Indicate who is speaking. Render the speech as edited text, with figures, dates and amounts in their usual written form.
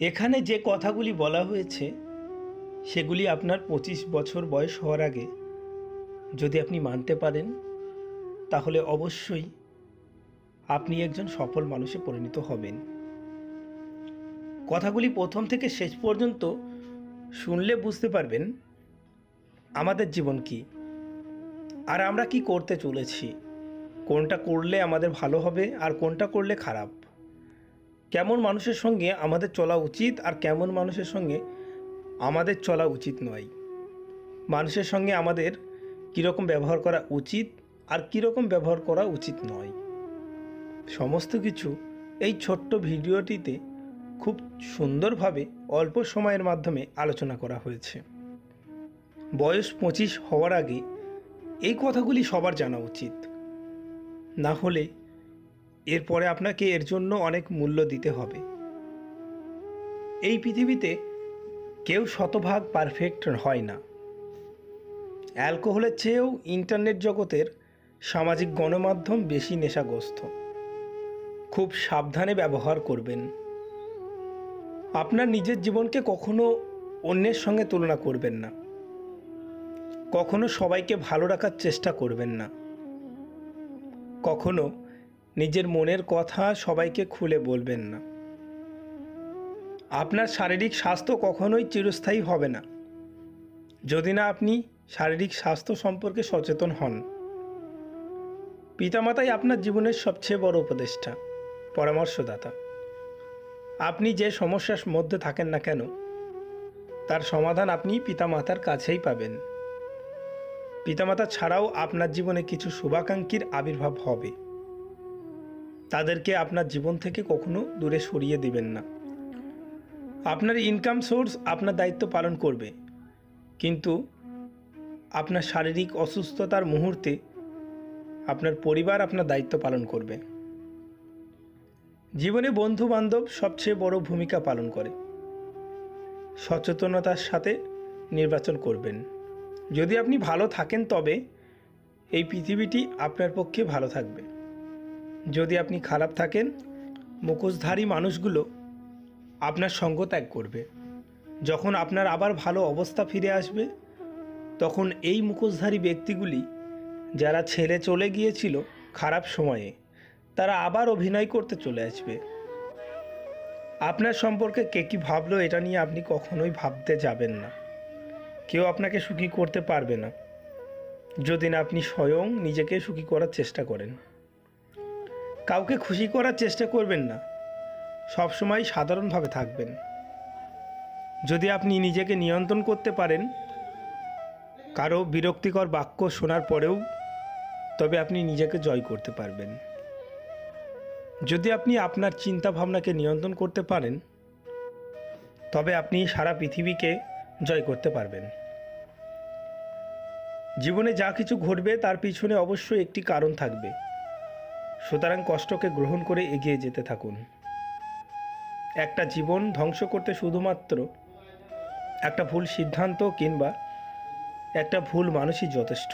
Speaker 1: এখানে যে কথাগুলি বলা হয়েছে সেগুলি আপনার 25 বছর বয়স হওয়ার আগে যদি আপনি মানতে পারেন তাহলে অবশ্যই আপনি একজন সফল মানুষে পরিণত হবেন। কথাগুলি প্রথম থেকে শেষ পর্যন্ত শুনলে বুঝতে পারবেন আমাদের জীবন কি, আর আমরা কি করতে চলেছি, কোনটা করলে আমাদের ভালো হবে আর কোনটা করলে খারাপ, কেমন মানুষের সঙ্গে আমাদের চলা উচিত আর কেমন মানুষের সঙ্গে আমাদের চলা উচিত নয়, মানুষের সঙ্গে আমাদের কীরকম ব্যবহার করা উচিত আর কীরকম ব্যবহার করা উচিত নয়, সমস্ত কিছু এই ছোট্ট ভিডিওটিতে খুব সুন্দরভাবে অল্প সময়ের মাধ্যমে আলোচনা করা হয়েছে। বয়স 25 হওয়ার আগে এই কথাগুলি সবার জানা উচিত, না হলে এরপরে আপনাকে এর জন্য অনেক মূল্য দিতে হবে। এই পৃথিবীতে কেউ শতভাগ পারফেক্ট হয় না। অ্যালকোহলের চেয়েও ইন্টারনেট জগতের সামাজিক গণমাধ্যম বেশি নেশাগ্রস্ত। খুব সাবধানে ব্যবহার করবেন। আপনার নিজের জীবনকে কখনো অন্যের সঙ্গে তুলনা করবেন না। কখনো সবাইকে ভালো রাখার চেষ্টা করবেন না। কখনো নিজের মনের কথা সবাইকে খুলে বলবেন না। আপনার শারীরিক স্বাস্থ্য কখনোই চিরস্থায়ী হবে না যদি না আপনি শারীরিক স্বাস্থ্য সম্পর্কে সচেতন হন। পিতামাতাই আপনার জীবনের সবচেয়ে বড় উপদেষ্টা, পরামর্শদাতা। আপনি যে সমস্যার মধ্যে থাকেন না কেন তার সমাধান আপনি পিতামাতার কাছেই পাবেন। পিতামাতা ছাড়াও আপনার জীবনে কিছু শুভাকাঙ্ক্ষীর আবির্ভাব হবে। তাদেরকে আপনার জীবন থেকে কখনো দূরে সরিয়ে দিবেন না। আপনার ইনকাম সোর্স আপনার দায়িত্ব পালন করবে, কিন্তু আপনার শারীরিক অসুস্থতার মুহূর্তে আপনার পরিবার আপনার দায়িত্ব পালন করবে। জীবনে বন্ধু বান্ধব সবচেয়ে বড় ভূমিকা পালন করে। সচেতনতার সাথে নির্বাচন করবেন। যদি আপনি ভালো থাকেন তবে এই পৃথিবীটি আপনার পক্ষে ভালো থাকবে। যদি আপনি খারাপ থাকেন মুখোশধারী মানুষগুলো আপনার সঙ্গ ত্যাগ করবে। যখন আপনার আবার ভালো অবস্থা ফিরে আসবে তখন এই মুখোশধারী ব্যক্তিগুলি যারা ছেড়ে চলে গিয়েছিল খারাপ সময়ে তারা আবার অভিনয় করতে চলে আসবে। আপনার সম্পর্কে কে কী ভাবলো এটা নিয়ে আপনি কখনোই ভাবতে যাবেন না। কেউ আপনাকে সুখী করতে পারবে না যদি না আপনি স্বয়ং নিজেকে সুখী করার চেষ্টা করেন। কাউকে খুশি করার চেষ্টা করবেন না, সবসময় সাধারণভাবে থাকবেন। যদি আপনি নিজেকে নিয়ন্ত্রণ করতে পারেন কারো বিরক্তিকর বাক্য শোনার পরেও, তবে আপনি নিজেকে জয় করতে পারবেন। যদি আপনি আপনার চিন্তা ভাবনাকে নিয়ন্ত্রণ করতে পারেন তবে আপনি সারা পৃথিবীকে জয় করতে পারবেন। জীবনে যা কিছু ঘটবে তার পিছনে অবশ্যই একটি কারণ থাকবে, সুতরাং কষ্টকে গ্রহণ করে এগিয়ে যেতে থাকুন। একটা জীবন ধ্বংস করতে শুধুমাত্র একটা ভুল সিদ্ধান্ত কিংবা একটা ভুল মানুষই যথেষ্ট।